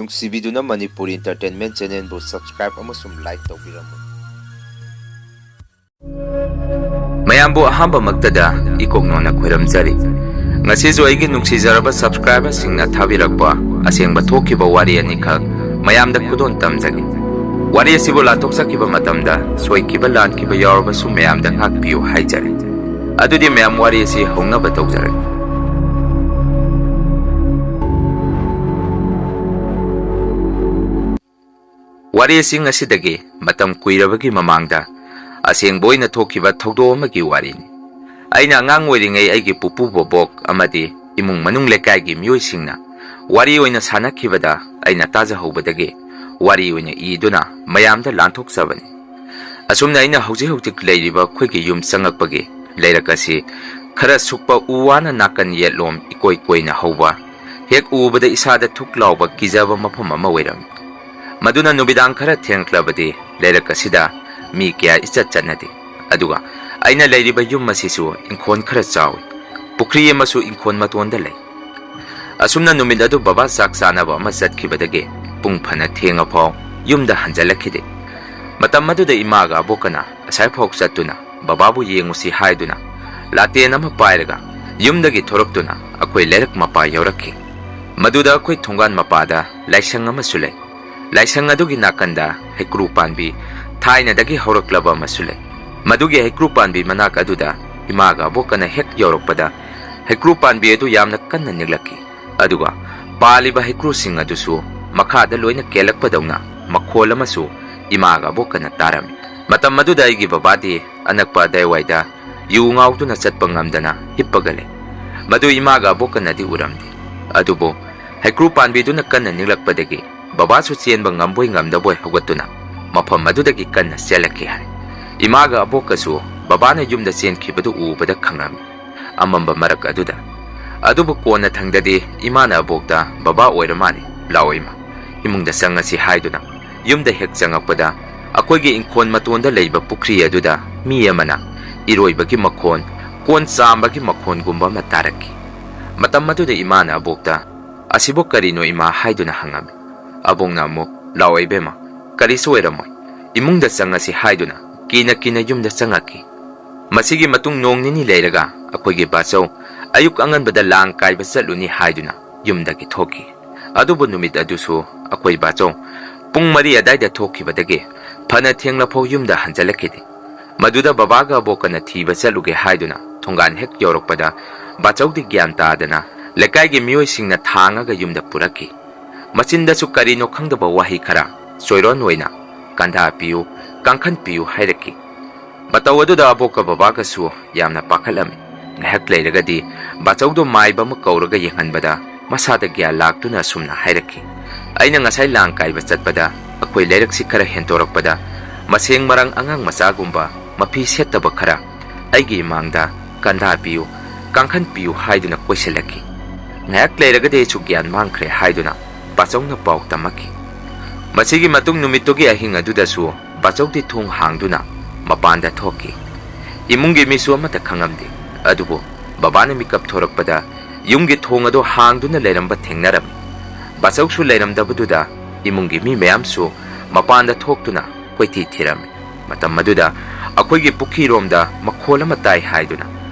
ꯅꯨꯡꯁꯤꯕꯤꯗꯨꯅ Manipuri entertainment ꯆꯦꯅꯦꯜꯕꯨ subscribe ꯑꯃꯁꯨꯡ like ꯇꯧꯕꯤꯔꯝꯃꯨ꯫ ꯃꯌꯥꯝꯕꯨ ꯑꯍꯥꯟꯕꯃꯛꯇꯗ ꯏꯀꯣꯛꯅꯣꯅ ꯈꯣꯏꯔꯝꯖꯔꯤ꯫ ꯉꯁꯤꯁꯨ ꯑꯩꯒꯤ ꯅꯨꯡꯁꯤꯖꯔꯕ ꯁꯕꯁꯀ꯭ꯔꯥꯏꯕꯔꯁꯤꯡꯅ ꯊꯥꯕꯤꯔꯛꯄ ꯑꯁꯦꯡꯕ ꯊꯣꯛꯈꯤꯕ ꯋꯥꯔꯤ ꯑꯅꯤꯈꯛ ꯃꯌꯥꯝꯗ ꯈꯨꯗꯣꯟ ꯇꯝꯖꯒꯦ꯫ ꯋꯥꯔꯤ ꯑꯁꯤꯕꯨ ꯂꯥꯟꯊꯣꯛꯆꯈꯤꯕ ꯃꯇꯝꯗ ꯁꯣꯏꯈꯤꯕ ꯂꯥꯟꯈꯤꯕ ꯌꯥꯎꯔꯕꯁꯨ ꯃꯌꯥꯝꯗ ꯉꯥꯛꯄꯤꯌꯨ ꯍꯥꯏꯖꯔꯤ꯫ ꯑꯗꯨꯗꯤ ꯃꯌꯥꯝ ꯋꯥꯔꯤ ꯑꯁꯤ ꯍꯧꯅꯕ ꯇꯧꯖꯔꯒꯦ꯫ ꯋꯥꯔꯤ ꯑꯁꯤ ꯉꯁꯤꯗꯒꯤ ꯃꯇꯝ ꯀꯨꯏꯔꯕꯒꯤ ꯃꯃꯥꯡꯗ ꯑꯁꯦꯡꯕ ꯑꯣꯏꯅ ꯊꯣꯛꯈꯤꯕ ꯊꯧꯗꯣꯛ ꯑꯃꯒꯤ ꯋꯥꯔꯤꯅꯤ꯫ ꯑꯩꯅ ꯑꯉꯥꯡ ꯑꯣꯏꯔꯤꯉꯩ ꯑꯩꯒꯤ ꯄꯨꯄꯨ ꯕꯣꯕꯣꯛ ꯑꯃꯗꯤ ꯏꯃꯨꯡ ꯃꯅꯨꯡ ꯂꯩꯀꯥꯏꯒꯤ ꯃꯤꯑꯣꯏꯁꯤꯡꯅ ꯋꯥꯔꯤ ꯑꯣꯏꯅ ꯁꯥꯟꯅꯈꯤꯕꯗ ꯑꯩꯅ ꯇꯥꯖꯍꯧꯕꯗꯒꯤ ꯋꯥꯔꯤ ꯑꯣꯏꯅ ꯏꯗꯨꯅ ꯃꯌꯥꯝꯗ ꯂꯥꯟꯊꯣꯛꯆꯕꯅꯤ꯫ ꯑꯁꯨꯝꯅ ꯑꯩꯅ ꯍꯧꯖꯤꯛ ꯂꯩꯔꯤꯕ ꯑꯩꯈꯣꯏꯒꯤ ꯌꯨꯝ ꯆꯪꯉꯛꯄꯒꯤ ꯂꯩꯔꯛ ꯑꯁꯤ ꯈꯔ ꯁꯨꯛꯄ ꯎ ꯋꯥꯅ ꯅꯥꯀꯟ ꯌꯦꯠꯂꯣꯝ ꯏꯀꯣꯏ ꯀꯣꯏꯅ ꯍꯧꯕ, ꯍꯦꯛ ꯎꯕꯗ ꯏꯁꯥꯗ ꯊꯨꯛ ꯂꯥꯎꯕ ꯀꯤꯖꯕ ꯃꯐꯝ ꯑꯃ ꯑꯣꯏꯔꯝꯃꯤ꯫ ꯃꯗꯨꯅ ꯅꯨꯃꯤꯗꯥꯡ ꯈꯔ ꯊꯦꯡꯂꯛꯂꯕꯗꯤ ꯂꯩꯔꯛ ꯑꯁꯤꯗ ꯃꯤ ꯀꯌꯥ ꯏꯆꯠ ꯆꯠꯅꯗꯦ꯫ ꯑꯗꯨꯒ ꯑꯩꯅ ꯂꯩꯔꯤꯕ ꯌꯨꯝ ꯑꯁꯤꯁꯨ ꯏꯪꯈꯣꯜ ꯈꯔ ꯆꯥꯎꯏ, ꯄꯨꯈ꯭ꯔꯤ ꯑꯃꯁꯨ ꯏꯪꯈꯣꯜ ꯃꯇꯣꯟꯗ ꯂꯩ꯫ ꯑꯁꯨꯝꯅ ꯅꯨꯃꯤꯠ ꯑꯗꯨ ꯕꯕꯥ ꯆꯥꯛ ꯆꯥꯅꯕ ꯑꯃ ꯆꯠꯈꯤꯕꯗꯒꯤ ꯄꯨꯡ ꯐꯅ ꯊꯦꯡꯉꯐꯥꯎ ꯌꯨꯝꯗ ꯍꯟꯖꯜꯂꯛꯈꯤꯗꯦ꯫ ꯃꯇꯝ ꯑꯗꯨꯗ ꯏꯃꯥꯒ ꯑꯕꯣꯛꯀꯅ ꯑꯁꯥꯏꯐꯥꯎ ꯆꯠꯇꯨꯅ ꯕꯕꯥꯕꯨ ꯌꯦꯡꯉꯨꯁꯤ ꯍꯥꯏꯗꯨꯅ ꯂꯥꯇꯦꯟ ꯑꯃ ꯄꯥꯏꯔꯒ ꯌꯨꯝꯗꯒꯤ ꯊꯣꯔꯛꯇꯨꯅ ꯑꯩꯈꯣꯏ ꯂꯩꯔꯛ ꯃꯄꯥ ꯌꯧꯔꯛꯈꯤ꯫ ꯃꯗꯨꯗ ꯑꯩꯈꯣꯏ ꯊꯣꯡꯒꯥꯟ ꯃꯄꯥꯗ ꯂꯥꯏꯁꯪ ꯑꯃꯁꯨ ꯂꯩ꯫ ꯂꯥꯏꯁꯪ ꯑꯗꯨꯒꯤ ꯅꯥꯀꯟꯗ ꯍꯩꯀ꯭ꯔꯨ ꯄꯥꯟꯕꯤ ꯊꯥꯏꯅꯗꯒꯤ ꯍꯧꯔꯛꯂꯕ ꯑꯃꯁꯨ ꯂꯩ꯫ ꯃꯗꯨꯒꯤ ꯍꯩꯀ꯭ꯔꯨ ꯄꯥꯟꯕꯤ ꯃꯅꯥꯛ ꯑꯗꯨꯗ ꯏꯃꯥꯒ ꯑꯕꯣꯛꯀꯅ ꯍꯦꯛ ꯌꯧꯔꯛꯄꯗ ꯍꯩꯀ꯭ꯔꯨ ꯄꯥꯟꯕꯤ ꯑꯗꯨ ꯌꯥꯝꯅ ꯀꯟꯅ ꯅꯤꯛꯂꯛꯈꯤ꯫ ꯑꯗꯨꯒ ꯄꯥꯜꯂꯤꯕ ꯍꯩꯀ꯭ꯔꯨꯁꯤꯡ ꯑꯗꯨꯁꯨ ꯃꯈꯥꯗ ꯂꯣꯏꯅ ꯀꯦꯜꯂꯛꯄꯗꯧꯅ ꯃꯈꯣꯜ ꯑꯃꯁꯨ ꯏꯃꯥꯒ ꯑꯕꯣꯛꯀꯅ ꯇꯥꯔꯝꯃꯤ꯫ ꯃꯇꯝ ꯑꯗꯨꯗ ꯑꯩꯒꯤ ꯕꯕꯥꯗꯤ ꯑꯅꯛꯄ ꯑꯗꯥꯏꯋꯥꯏꯗ ꯌꯨ ꯉꯥꯎꯗꯨꯅ ꯆꯠꯄ ꯉꯝꯗꯅ ꯍꯤꯞꯄꯒ ꯂꯩ꯫ ꯃꯗꯨ ꯏꯃꯥꯒ ꯑꯕꯣꯛꯀꯅꯗꯤ ꯎꯔꯝꯗꯦ꯫ ꯑꯗꯨꯕꯨ ꯍꯩꯀ꯭ꯔꯨ ꯄꯥꯟꯕꯤꯗꯨꯅ ꯀꯟꯅ ꯅꯤꯛꯂꯛꯄꯗꯒꯤ ꯕꯕꯥꯁꯨ ꯆꯦꯟꯕ ꯉꯝꯕꯣꯏ ꯉꯝꯗꯕꯣꯏ ꯍꯧꯒꯠꯇꯨꯅ ꯃꯐꯝ ꯑꯗꯨꯗꯒꯤ ꯀꯟꯅ ꯆꯦꯜꯂꯛꯈꯤ ꯍꯥꯏ꯫ ꯏꯃꯥꯒ ꯑꯕꯣꯛꯀꯁꯨ ꯕꯕꯥꯅ ꯌꯨꯝꯗ ꯆꯦꯟꯈꯤꯕꯗꯨ ꯎꯕꯗ ꯈꯪꯉꯝꯃꯤ ꯑꯃꯝꯕ ꯃꯔꯛ ꯑꯗꯨꯗ꯫ ꯑꯗꯨꯕꯨ ꯀꯣꯟꯅ ꯊꯪꯗꯗꯤ ꯏꯃꯥꯅ ꯑꯕꯣꯛꯇ ꯕꯕꯥ ꯑꯣꯏꯔ ꯃꯥꯜꯂꯤ, ꯂꯥꯛꯑꯣ ꯏꯃꯥ, ꯏꯃꯨꯡꯗ ꯆꯪꯉꯁꯤ ꯍꯥꯏꯗꯨꯅ ꯌꯨꯝꯗ ꯍꯦꯛ ꯆꯪꯉꯛꯄꯗ ꯑꯩꯈꯣꯏꯒꯤ ꯏꯪꯈꯣꯜ ꯃꯇꯣꯟꯗ ꯂꯩꯕ ꯄꯨꯈ꯭ꯔꯤ ꯑꯗꯨꯗ ꯃꯤ ꯑꯃꯅ ꯏꯔꯣꯏꯕꯒꯤ ꯃꯈꯣꯟ, ꯀꯣꯟ ꯆꯥꯝꯕꯒꯤ ꯃꯈꯣꯟꯒꯨꯝꯕ ꯑꯃ ꯇꯥꯔꯛꯈꯤ꯫ ꯃꯇꯝ ꯑꯗꯨꯗ ꯏꯃꯥꯅ ꯑꯕꯣꯛꯇ ꯑꯁꯤꯕꯨ ꯀꯔꯤꯅꯣ ꯏꯃꯥ ꯍꯥꯏꯗꯨꯅ ꯍꯪꯉꯝꯃꯤ꯫ ꯑꯕꯣꯛꯅ ꯑꯃꯨꯛ ꯂꯥꯛꯑꯣ ꯏꯕꯦꯝꯃ, ꯀꯔꯤꯁꯨ ꯑꯣꯏꯔꯝꯃꯣꯏ, ꯏꯃꯨꯡꯗ ꯆꯪꯉꯁꯤ ꯍꯥꯏꯗꯨꯅ ꯀꯤꯅ ꯌꯨꯝꯗ ꯆꯪꯉꯛꯈꯤ꯫ ꯃꯁꯤꯒꯤ ꯃꯇꯨꯡ ꯅꯣꯡ ꯅꯤꯅꯤ ꯂꯩꯔꯒ ꯑꯩꯈꯣꯏꯒꯤ ꯕꯥꯆꯧ ꯑꯌꯨꯛ ꯑꯉꯟꯕꯗ ꯂꯥꯡ ꯀꯥꯏꯕ ꯆꯠꯂꯨꯅꯤ ꯍꯥꯏꯗꯨꯅ ꯌꯨꯝꯗꯒꯤ ꯊꯣꯛꯈꯤ꯫ ꯑꯗꯨꯕꯨ ꯅꯨꯃꯤꯠ ꯑꯗꯨꯁꯨ ꯑꯩꯈꯣꯏ ꯕꯥꯆꯧ ꯄꯨꯡ 4 ꯑꯗꯥꯏꯗ ꯊꯣꯛꯈꯤꯕꯗꯒꯤ ꯐꯅ ꯊꯦꯡꯂꯐꯥꯎ ꯌꯨꯝꯗ ꯍꯟꯖꯜꯂꯛꯈꯤꯗꯦ꯫ ꯃꯗꯨꯗ ꯕꯕꯥꯒ ꯑꯕꯣꯛꯀꯅ ꯊꯤꯕ ꯆꯠꯂꯨꯒꯦ ꯍꯥꯏꯗꯨꯅ ꯊꯣꯡꯒꯥꯟ ꯍꯦꯛ ꯌꯧꯔꯛꯄꯗ ꯕꯥꯆꯧꯗꯤ ꯒ꯭ꯌꯥꯟ ꯇꯥꯗꯅ ꯂꯩꯀꯥꯏꯒꯤ ꯃꯤꯑꯣꯏꯁꯤꯡꯅ ꯊꯥꯡꯉꯒ ꯌꯨꯝꯗ ꯄꯨꯔꯛꯈꯤ꯫ ꯃꯆꯤꯟꯗꯁꯨ ꯀꯔꯤꯅꯣ ꯈꯪꯗꯕ ꯋꯥꯍꯩ ꯈꯔ ꯆꯣꯏꯔꯣꯟ ꯑꯣꯏꯅ ꯀꯟꯙꯥ ꯄꯤꯌꯨ, ꯀꯥꯡꯈꯟ ꯄꯤꯌꯨ ꯍꯥꯏꯔꯛꯈꯤ꯫ ꯃꯇꯧ ꯑꯗꯨꯗ ꯑꯕꯣꯛꯀ ꯕꯕꯥꯒꯁꯨ ꯌꯥꯝꯅ ꯄꯥꯈꯠꯂꯝꯃꯤ꯫ ꯉꯥꯏꯍꯥꯛ ꯂꯩꯔꯒꯗꯤ ꯕꯥꯆꯧꯗꯣ ꯃꯥꯏꯕ ꯑꯃ ꯀꯧꯔꯒ ꯌꯦꯡꯍꯟꯕꯗ ꯃꯁꯥꯗ ꯒ꯭ꯌꯥꯟ ꯂꯥꯛꯇꯨꯅ ꯑꯁꯨꯝꯅ ꯍꯥꯏꯔꯛꯈꯤ꯫ ꯑꯩꯅ ꯉꯁꯥꯏ ꯂꯥꯡ ꯀꯥꯏꯕ ꯆꯠꯄꯗ ꯑꯩꯈꯣꯏ ꯂꯩꯔꯛꯁꯤ ꯈꯔ ꯍꯦꯟꯗꯣꯔꯛꯄꯗ ꯃꯁꯦꯡ ꯃꯔꯪ ꯑꯉꯥꯡ ꯃꯆꯥꯒꯨꯝꯕ ꯃꯐꯤ ꯁꯦꯠꯇꯕ ꯈꯔ ꯑꯩꯒꯤ ꯏꯃꯥꯡꯗ ꯀꯟꯙꯥ ꯄꯤꯌꯨ, ꯀꯥꯡꯈꯟ ꯄꯤꯌꯨ ꯍꯥꯏꯗꯨꯅ ꯀꯣꯏꯁꯤꯜꯂꯛꯈꯤ꯫ ꯉꯥꯏꯍꯥꯛ ꯂꯩꯔꯒꯗꯤ ꯑꯩꯁꯨ ꯒ꯭ꯌꯥꯟ ꯃꯥꯡꯈ꯭ꯔꯦ ꯍꯥꯏꯗꯨꯅ ꯕꯥꯆꯧꯅ ꯄꯥꯎ ꯇꯝꯃꯛꯈꯤ꯫ ꯃꯁꯤꯒꯤ ꯃꯇꯨꯡ ꯅꯨꯃꯤꯠꯇꯨꯒꯤ ꯑꯍꯤꯡ ꯑꯗꯨꯗꯁꯨ ꯕꯥꯆꯧꯗꯤ ꯊꯣꯡ ꯍꯥꯡꯗꯨꯅ ꯃꯄꯥꯟꯗ ꯊꯣꯛꯈꯤ꯫ ꯏꯃꯨꯡꯒꯤ ꯃꯤꯁꯨ ꯑꯃꯠꯇ ꯈꯪꯉꯝꯗꯦ꯫ ꯑꯗꯨꯕꯨ ꯕꯕꯥꯅ ꯃꯤꯀꯞ ꯊꯣꯔꯛꯄꯗ ꯌꯨꯝꯒꯤ ꯊꯣꯡ ꯑꯗꯨ ꯍꯥꯡꯗꯨꯅ ꯂꯩꯔꯝꯕ ꯊꯦꯡꯅꯔꯝꯃꯤ꯫ ꯕꯥꯆꯧꯁꯨ ꯂꯩꯔꯝꯗꯕꯗꯨꯗ ꯏꯃꯨꯡꯒꯤ ꯃꯤ ꯃꯌꯥꯝꯁꯨ ꯃꯄꯥꯟꯗ ꯊꯣꯛꯇꯨꯅ ꯀꯣꯏꯊꯤ ꯊꯤꯔꯝꯃꯤ꯫ ꯃꯇꯝ ꯑꯗꯨꯗ ꯑꯩꯈꯣꯏꯒꯤ ꯄꯨꯈ꯭ꯔꯤꯔꯣꯝꯗ ꯃꯈꯣꯜ ꯑꯃ ꯇꯥꯏ ꯍꯥꯏꯗꯨꯅ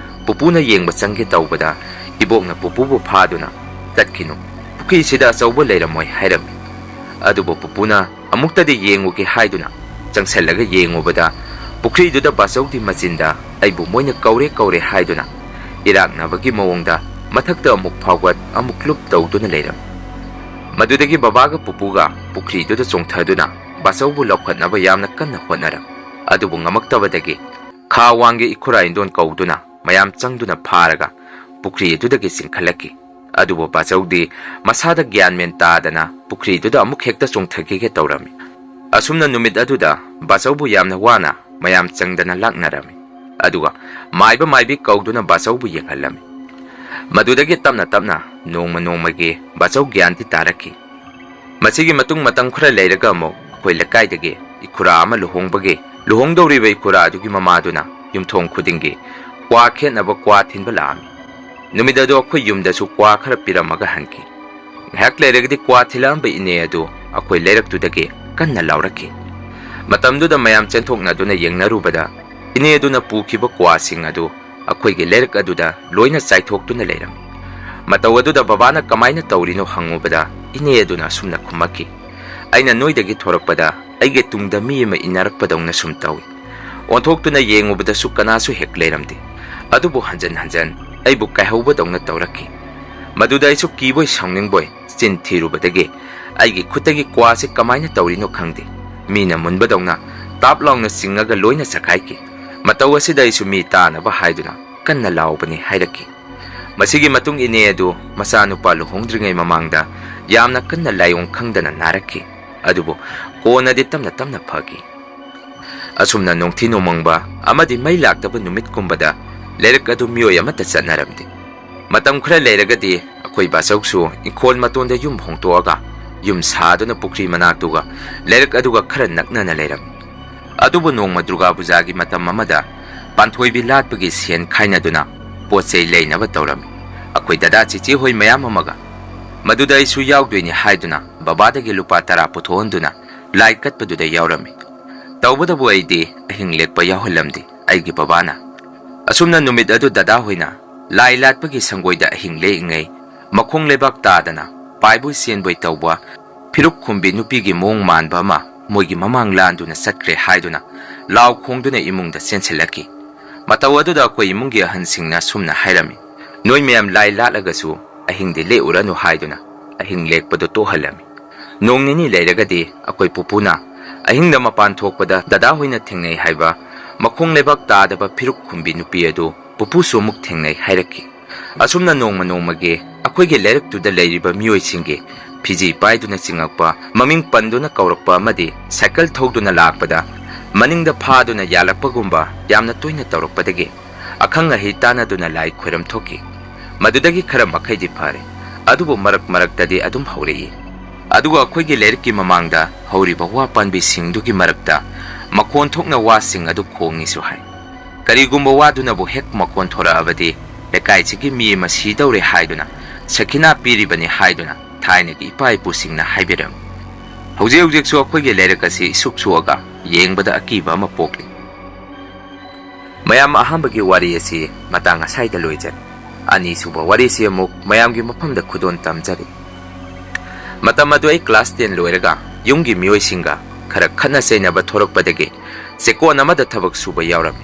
ꯄꯨꯄꯨꯅ ꯌꯦꯡꯕ ꯆꯪꯒꯦ ꯇꯧꯕꯗ ꯏꯕꯣꯛꯅ ꯄꯨꯄꯨꯕꯨ ꯐꯥꯗꯨꯅ ꯆꯠꯈꯤꯅꯨ, ꯄꯨꯈ꯭ꯔꯤꯁꯤꯗ ꯑꯆꯧꯕ ꯂꯩꯔꯝꯃꯣꯏ ꯍꯥꯏꯔꯝꯃꯤ꯫ ꯑꯗꯨꯕꯨ ꯄꯨꯄꯨꯅ ꯑꯃꯨꯛꯇꯗꯤ ꯌꯦꯡꯉꯨꯒꯦ ꯍꯥꯏꯗꯨꯅ ꯆꯪꯁꯜꯂꯒ ꯌꯦꯡꯉꯨꯕꯗ ꯄꯨꯈ꯭ꯔꯤꯗꯨꯗ ꯕꯥꯆꯧꯗꯤ ꯃꯆꯤꯟꯗ ꯑꯩꯕꯨ ꯃꯣꯏꯅ ꯀꯧꯔꯦ ꯍꯥꯏꯗꯨꯅ ꯏꯔꯥꯛꯅꯕꯒꯤ ꯃꯑꯣꯡꯗ ꯃꯊꯛꯇ ꯑꯃꯨꯛ ꯐꯥꯎꯒꯠ ꯑꯃꯨꯛ ꯂꯨꯞ ꯇꯧꯗꯨꯅ ꯂꯩꯔꯝꯃꯤ꯫ ꯃꯗꯨꯗꯒꯤ ꯕꯕꯥꯒ ꯄꯨꯄꯨꯒ ꯄꯨꯈ꯭ꯔꯤꯗꯨꯗ ꯆꯣꯡꯊꯗꯨꯅ ꯕꯥꯆꯧꯕꯨ ꯂꯧꯈꯠꯅꯕ ꯌꯥꯝꯅ ꯀꯟꯅ ꯍꯣꯠꯅꯔꯝꯃꯤ꯫ ꯑꯗꯨꯕꯨ ꯉꯝꯃꯛꯇꯕꯗꯒꯤ ꯈꯥ ꯋꯥꯡꯒꯤ ꯏꯈꯨꯔꯥꯏꯟꯗꯣꯟ ꯀꯧꯗꯨꯅ ꯃꯌꯥꯝ ꯆꯪꯗꯨꯅ ꯐꯥꯔꯒ ꯄꯨꯈ꯭ꯔꯤ ꯑꯗꯨꯗꯒꯤ ꯆꯤꯡꯈꯠꯂꯛꯈꯤ꯫ ꯑꯗꯨꯕꯨ ꯕꯥꯆꯧꯗꯤ ꯃꯁꯥꯗ ꯒ꯭ꯌꯥꯟ ꯃꯦꯟ ꯇꯥꯗꯅ ꯄꯨꯈ꯭ꯔꯤꯗꯨꯗ ꯑꯃꯨꯛ ꯍꯦꯛꯇ ꯆꯣꯡꯊꯈꯤꯒꯦ ꯇꯧꯔꯝꯃꯤ꯫ ꯑꯁꯨꯝꯅ ꯅꯨꯃꯤꯠ ꯑꯗꯨꯗ ꯕꯥꯆꯧꯕꯨ ꯌꯥꯝꯅ ꯋꯥꯅ ꯃꯌꯥꯝ ꯆꯪꯗꯅ ꯂꯥꯛꯅꯔꯝꯃꯤ꯫ ꯑꯗꯨꯒ ꯃꯥꯏꯕ ꯃꯥꯏꯕꯤ ꯀꯧꯗꯨꯅ ꯕꯥꯆꯧꯕꯨ ꯌꯦꯡꯍꯜꯂꯝꯃꯤ꯫ ꯃꯗꯨꯗꯒꯤ ꯇꯞꯅ ꯅꯣꯡꯃꯒꯤ ꯕꯥꯆꯧ ꯒ꯭ꯌꯥꯟꯗꯤ ꯇꯥꯔꯛꯈꯤ꯫ ꯃꯁꯤꯒꯤ ꯃꯇꯨꯡ ꯃꯇꯝ ꯈꯔ ꯂꯩꯔꯒ ꯑꯃꯨꯛ ꯑꯩꯈꯣꯏ ꯂꯩꯀꯥꯏꯗꯒꯤ ꯏꯈꯨꯔꯥ ꯑꯃ ꯂꯨꯍꯣꯡꯗꯧꯔꯤꯕ ꯏꯈꯨꯔꯥ ꯑꯗꯨꯒꯤ ꯃꯃꯥꯗꯨꯅ ꯌꯨꯝꯊꯣꯡ ꯈꯨꯗꯤꯡꯒꯤ ꯀ꯭ꯋꯥ ꯈꯦꯠꯅꯕ ꯀ꯭ꯋꯥ ꯊꯤꯟꯕ ꯂꯥꯛꯑꯝꯃꯤ꯫ ꯅꯨꯃꯤꯠ ꯑꯗꯨ ꯑꯩꯈꯣꯏ ꯌꯨꯝꯗꯁꯨ ꯀ꯭ꯋꯥ ꯈꯔ ꯄꯤꯔꯝꯃꯒ ꯍꯟꯈꯤ꯫ Ngahak leiragadi kwa thilamba ine adu akoi leiraktudagi kanna lauraki. Matamduda mayam chenthoknaduna yengnarubada ine aduna pukiba kwasing adu akoigi leirak aduda loina chaithokduna leirami. Mataw aduda babana kamaina tawrino hangubada ine aduna sumna khumaki. Aina noidagi thorakpada aige tungda mi ama inarakpadawna sum tawi. Onthokduna yengubada su kanasu hek leiramdi. Adubu hanjan hanjan aibu kaihawbadawna tawraki. Maduda aisu kiboy sawningboy chin thirubadagi aigi khutagi kwase kamaina tawrino khangde. Mina munbadawna taplawna singaga loina sakhaiki. Mataw asida aisu mi tanaba haiduna kanna laubani hairaki. Masigi matung ine adu masanupa luhongdringai mamangda yamna kanna layong khangdana naraki. Adubu konadi tamna tamna phagi. Asumna nongthi nomangba amadi mai laktaba numit kumbada leirak adu mioy amata chanaramdi. Matam khra leiragadi akoi basawsu ikhol matonda yum hongtoaga yum saduna pukri manaktuga leirak aduga khara naknana leiram. Adubu nongma Durga Pujagi matam amada panthoibi latpagi sen khainaduna pochei leinaba tawrami. Akoi dada chichi hoi mayam amaga maduda isu yaugdoini haiduna babadagi lupa 10 puthonduna lai katpaduda yaurami. Tawbadabu aidi ahing lekpa yahulamdi aigi babana. Asumna numit adu dada hoina lai latpagi sangoida ahing leingai makhong lebak tadana paibu senboi tawba phiruk khumbi nupigi mong manba ama moigi mamang landuna satkre haiduna law khongduna imungda senselaki. Mataw aduda akoi imungi ahansingna sumna hairami. Noi mayam lai latlagasu ahing de le uranu haiduna ahing lekpado tohalami. Nong nini leiragadi akoi pupuna ahing da mapan thokpada dada hoina thingnei haiba makhong lebak tadaba phiruk khumbi nupi adu pupu somuk thingnei hairaki. Asumna nongma nongmage akoigi leiraktuda leiriba mioi singe phiji paiduna chingakpa maming panduna kaurakpa amadi cycle thogduna lakpada maningda phaduna yalakpagumba yamna toina tawrakpadagi akhanga hi tanaduna lai khoiram thoki. Madudagi khara makhaidi phare adubu marak maraktadi adum haurei. Aduga akoigi leirki mamangda hauriba wa panbi singdugi marakta makon thokna wa sing adu khongi su hai. Karigumba waduna bu hek makon thora abadi lekai chigi mi masi dawre haiduna sakina piribani haiduna thainagi ipai pusingna haibiram. Hauze su akoigi leirakasi suksuaga yengbada akiba ama pokli. Mayam ahambagi wari asi matanga saida loijan. Ani suba wari si amuk mayamgi mapamda khudon tamjari. Matam adu ai class 10 loiraga yunggi mioi singa khara khana seinaba thorakpadagi sekon amada thabak suba yaurami.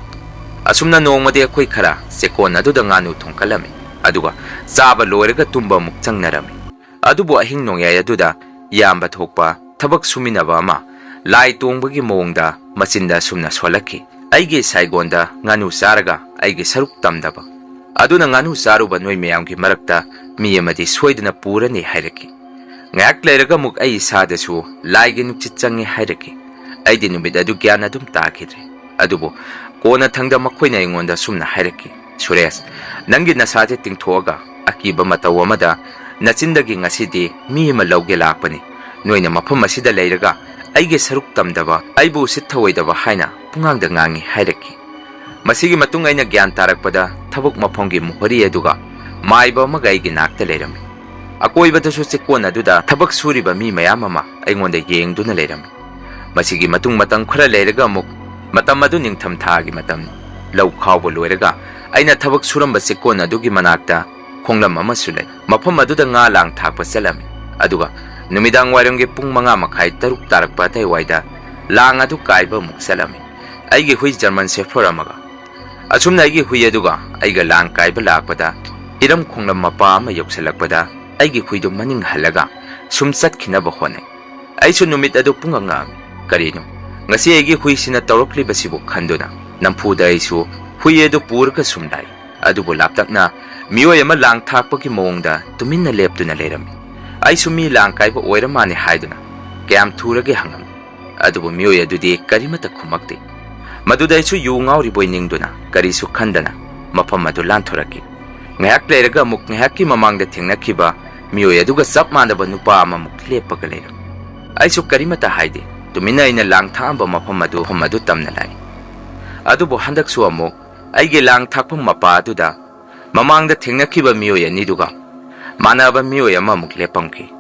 Asumna nongmadi akoi khara sekon aduda nganu thongkalami. Aduga chaba loiraga tumba muk changnarami. Adubu ahing nongyai aduda yamba thokpa thabak suminaba ama lai tongbagi mongda machinda sumna solaki. Aigi saigonda nganu saraga aigi saruk tamdaba. Aduna nganu saruba noi mayamgi marakta mi amadi soiduna purani hairaki. Ngayak leiraga muk ai sadasu laigi nukchit changi hairaki. Aidi numit adu gyan adum takidre. Adubu kona thangda makhoina ingonda sumna hairaki. Suresh nangi nasate tingthoaga akiba mataw amada nachindagi ngasidi mi ama lawge lakpani. Noina mafam asida leiraga aigi saruk tamdaba aibu sithawoidaba haina pungangda ngangi hairaki. Masigi matung aina gyan tarakpada thabuk maphongi muhari aduga maiba amaga aigi nakta leirami. Akoibadasu chekon aduda thabak suriba mi mayam ama aingonda yengduna leirami. Masigi matung matang khara leiraga amuk matam adu ningtham thagi matam law khawba loiraga aina thabak suramba chekon adugi manakta khonglam ama sulai. Mafam aduda nga lang thakpa chalami. Aduga numidang wairangge pung 5:30 tarakpa tai waida lang adu kaiba muk chalami. Aigi hui German Shepherd amaga. Asumna aigi hui aduga aiga lang kaiba lakpada iram khonglam mapa ama yoksalakpada aigi hui do maning halaga sumsat khinaba honai. Aisu numit adu punganga karino ngasi aigi hui sina tawrokli basibu khanduna nampuda aisu hui adu purka sumdai. Adubu laptakna mioi ama lang thakpagi mongda tuminna leptuna leirami. Aisu mi lang kaiba oiramani haiduna kyam thurage hangam. Adubu mioi adudi karimata khumakti. Madudaisu yu ngauri boy ningduna karisu khandana mafam adu lanthoraki. Ngayak leiraga muk ngayakki mamangda thengnakiba mioi aduga chap manaba nupa ama muk leppaga leiram. Aisu karimata haide tumina ina lang thamba mafam adu tamna lai. Adubu handaksu amuk aige lang thakpam mapa aduda mamangda thengnakiba mioi aniduga manaba mioi ama muk lepamki.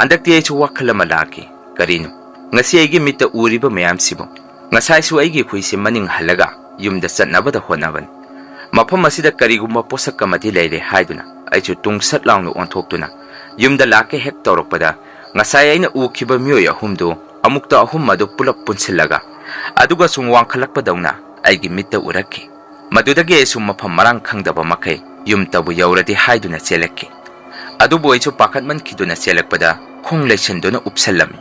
Handakti aichu wakhal ama laki karino ngasi aigi mitta uriba mayam sibo ngasai su aigi khuisi maning halaga yumda chatnabada honaban mafam asida karigumba posak amati leire haiduna aichu tungsat launu onthokuna yumda lake hek tawrokpada ngasai aina ukhiba myoy ahumdo amukta ahum madu pulap punsilaga aduga sung wangkhalakpadawna aigi mitta urakki madudagi aisu mafam marang khangdaba makai yum tabu yauradi haiduna chelakki adubu aichu pakatman khiduna chelakpada khong leichanduna upsallami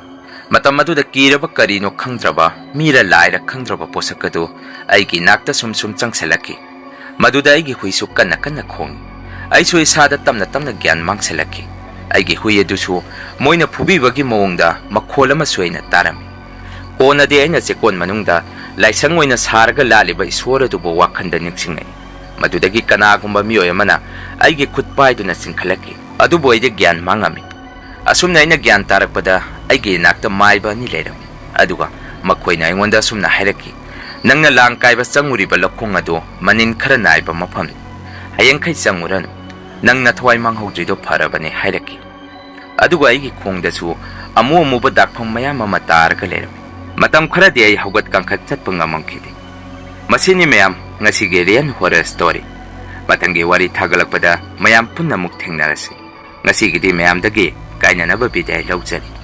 matam maduda kiraba karino khangdraba mira laira khangdraba posakadu aigi nakta sum changsalaki maduda aigi huisu kanna khong aisu isada tamna gyan mangsalaki aigi hui adusu moina phubibagi mawngda makhol soina tarami kona de aina chekon manungda laisang oina sarga laliba iswara dubo wakhanda ningsingai madudagi kanagumba miyoy amana aigi khutpaiduna singkhalaki adubo aide gyan mangami asumna aina gyan tarakpada aigi nakta maiba ni leirami aduga makhoina aingonda sumna hairaki nangna lang kaiba changuriba lakhong adu manin khara naiba mafam hayangkhai changuranu nangna thwai manghogdrido pharabane hairaki aduga aigi khongdasu amuba dakpham mayam ama targa leirami matam khara de ai hogat kangkhat chatpa ngamangkhidi masini mayam ngasige rian horror story matangi wari thagalakpada mayam punna muk thengnarasi ngasigi di mayam dagi kainanaba bidai laujari